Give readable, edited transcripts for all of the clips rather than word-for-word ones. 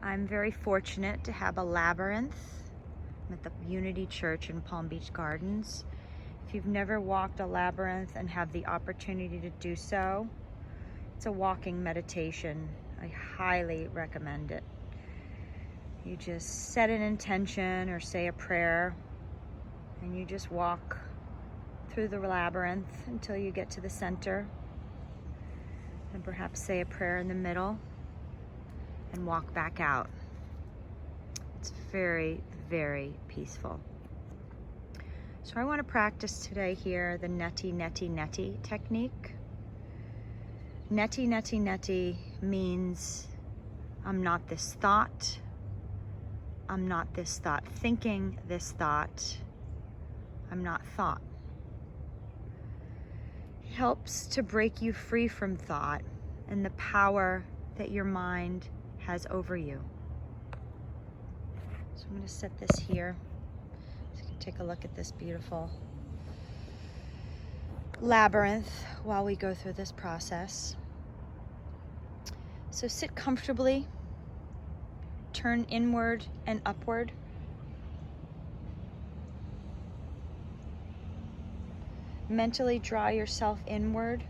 I'm very fortunate to have a labyrinth at the Unity Church in Palm Beach Gardens. If you've never walked a labyrinth and have the opportunity to do so, it's a walking meditation. I highly recommend it. You just set an intention or say a prayer, and you just walk through the labyrinth until you get to the center, and perhaps say a prayer in the middle and walk back out. It's very, very peaceful. So I want to practice today here the Neti, Neti, Neti technique. Neti, Neti, Neti means I'm not this thought. I'm not this thought thinking this thought. I'm not thought. It helps to break you free from thought and the power that your mind has over you. So I'm going to set this here so you can take a look at this beautiful labyrinth while we go through this process. So sit comfortably, turn inward and upward. Mentally draw yourself inward.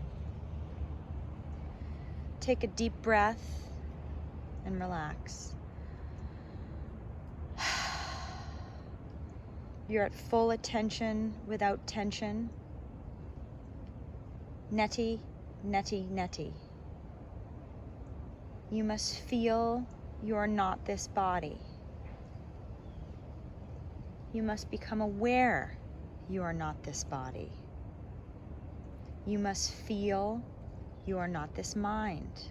Take a deep breath and relax. You're at full attention without tension. Neti, neti, neti. You must feel you are not this body. You must become aware you are not this body. You must feel you are not this mind.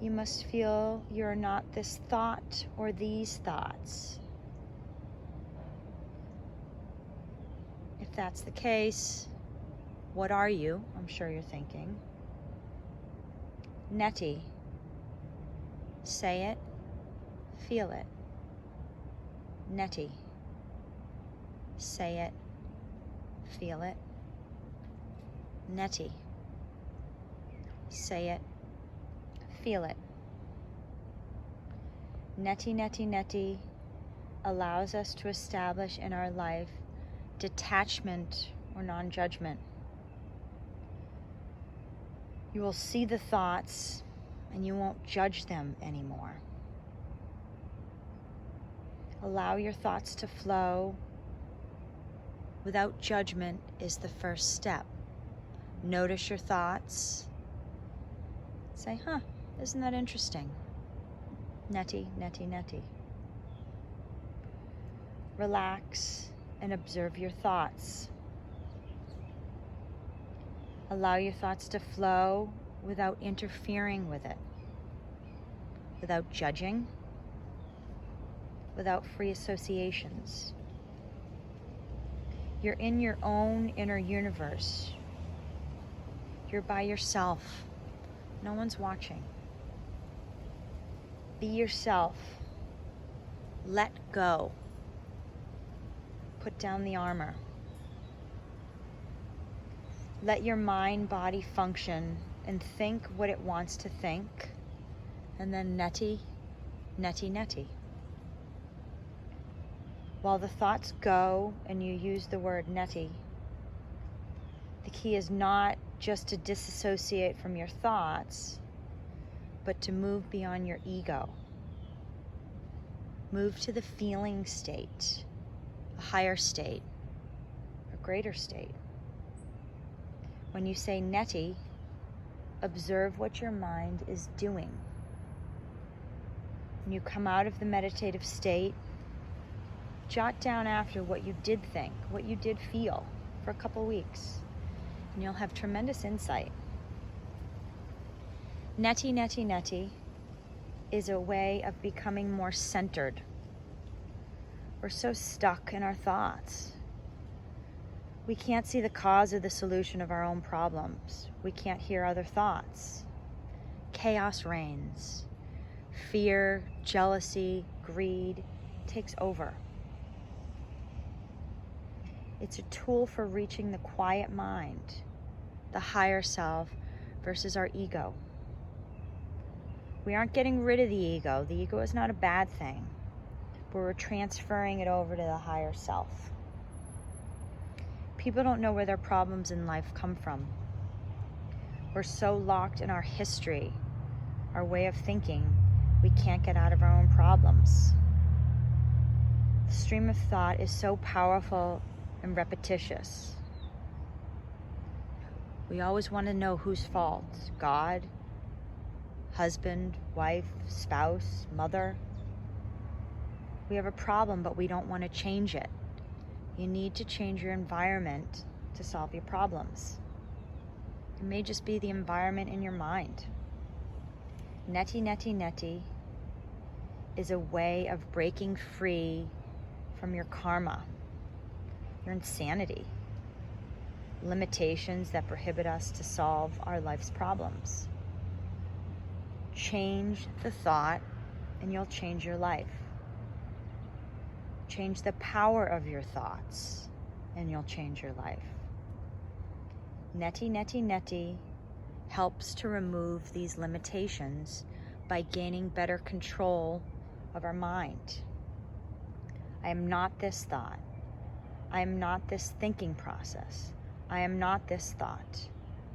You must feel you are not this thought or these thoughts. If that's the case, what are you? I'm sure you're thinking. Neti. Say it, feel it. Neti. Say it, feel it. Neti. Say it, feel it. Neti, neti, neti allows us to establish in our life detachment or non-judgment. You will see the thoughts and you won't judge them anymore. Allow your thoughts to flow without judgment is the first step. Notice your thoughts. Say, isn't that interesting? Neti, neti, neti. Relax and observe your thoughts. Allow your thoughts to flow without interfering with it, without judging, without free associations. You're in your own inner universe. You're by yourself. No one's watching. Be yourself. Let go. Put down the armor. Let your mind, body function and think what it wants to think. And then neti, neti, neti. While the thoughts go and you use the word neti, the key is not just to disassociate from your thoughts, but to move beyond your ego. Move to the feeling state, a higher state, a greater state. When you say neti, observe what your mind is doing. When you come out of the meditative state, jot down after what you did think, what you did feel for a couple weeks, and you'll have tremendous insight. Neti, neti, neti is a way of becoming more centered. We're so stuck in our thoughts. We can't see the cause or the solution of our own problems. We can't hear other thoughts. Chaos reigns. Fear, jealousy, greed takes over. It's a tool for reaching the quiet mind, the higher self versus our ego. We aren't getting rid of the ego. The ego is not a bad thing, but we're transferring it over to the higher self. People don't know where their problems in life come from. We're so locked in our history, our way of thinking, we can't get out of our own problems. The stream of thought is so powerful and repetitious. We always want to know whose fault. God, husband, wife, spouse, mother. We have a problem, but we don't want to change it. You need to change your environment to solve your problems. It may just be the environment in your mind. Neti, neti, neti is a way of breaking free from your karma, your insanity, limitations that prohibit us to solve our life's problems. Change the thought and you'll change your life. Change the power of your thoughts and you'll change your life. Neti, neti, neti helps to remove these limitations by gaining better control of our mind. I am not this thought. I am not this thinking process. I am not this thought.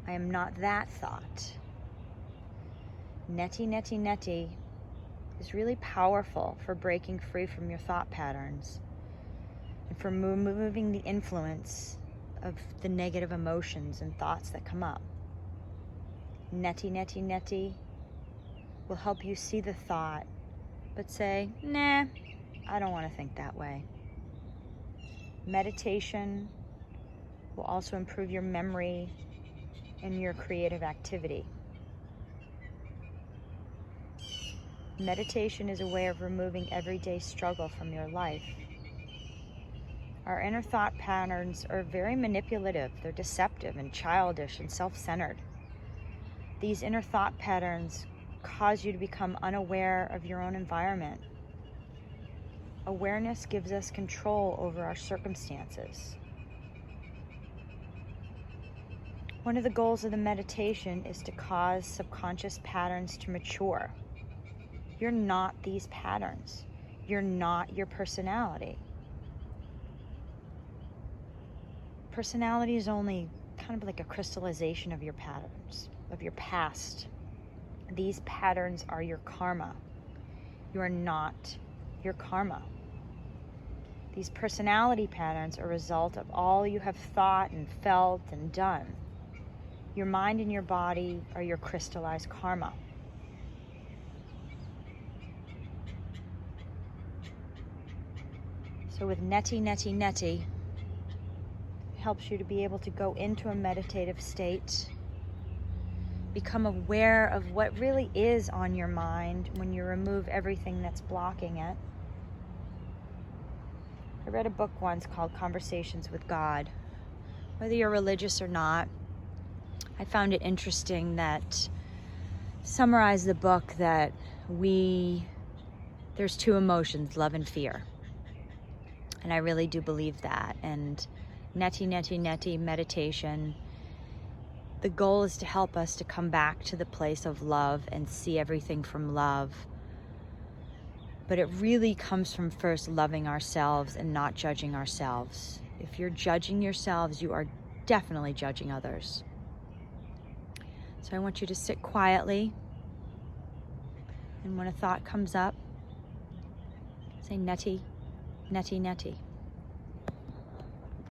I am not that thought. Neti, neti, neti is really powerful for breaking free from your thought patterns and for removing the influence of the negative emotions and thoughts that come up. Neti, neti, neti will help you see the thought, but say, nah, I don't want to think that way. Meditation will also improve your memory and your creative activity. Meditation is a way of removing everyday struggle from your life. Our inner thought patterns are very manipulative. They're deceptive and childish and self-centered. These inner thought patterns cause you to become unaware of your own environment. Awareness gives us control over our circumstances. One of the goals of the meditation is to cause subconscious patterns to mature. You're not these patterns. You're not your personality. Personality is only kind of like a crystallization of your patterns, of your past. These patterns are your karma. You are not your karma. These personality patterns are a result of all you have thought and felt and done. Your mind and your body are your crystallized karma. So with Neti, Neti, Neti, it helps you to be able to go into a meditative state, become aware of what really is on your mind when you remove everything that's blocking it. I read a book once called Conversations with God. Whether you're religious or not, I found it interesting that summarized the book that there's two emotions, love and fear. And I really do believe that. And Neti, Neti, Neti meditation, the goal is to help us to come back to the place of love and see everything from love. But it really comes from first loving ourselves and not judging ourselves. If you're judging yourselves, you are definitely judging others. So I want you to sit quietly, and when a thought comes up, say Neti, Neti, Neti.